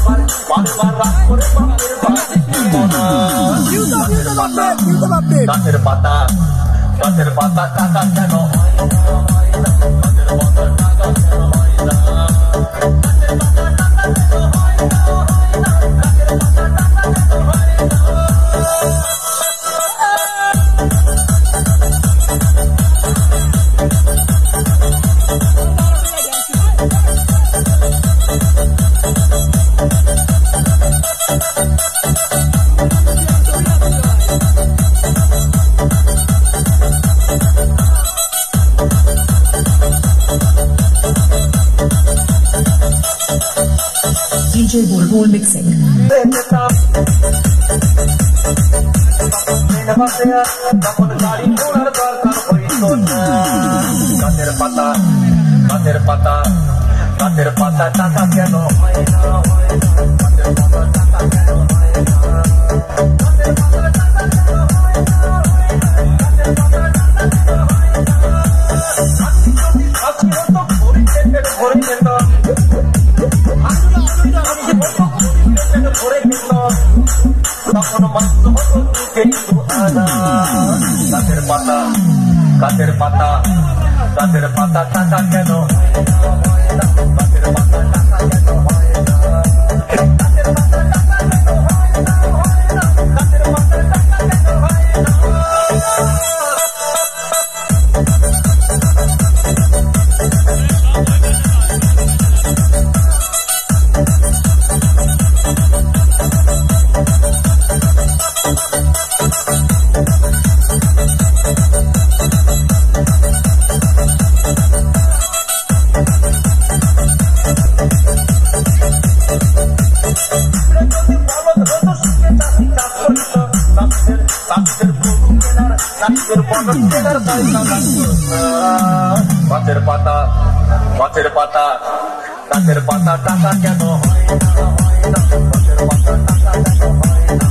বারবার রাগ করে বাপের বাড়ি ফিরবো না। গাছের পাতা টাকা কেন হয় না, গাছের পাতা টাকা কেন হয় না, DJ Bulbul mixing. গাছের পাতা টাকা কেন হয় না, গাছের পাতা টাকা কেন হয় না, গাছের পাতা টাকা কেন হয় না, গাছের পাতা টাকা কেন হয় না। আজকে তো ভরে যেত, ভরে যেত, তখন মাত্র হতো কিন্তু আনা। গাছের পাতা টাকা কেন হয় না, গাছের পাতা টাকা কেন হয় না, গাছের পাতা টাকা কেন হয় না, গাছের পাতা টাকা কেন হয় না। গাছের পাতা টাকা কেন হয় না, গাছের পাতা টাকা কেন হয় না।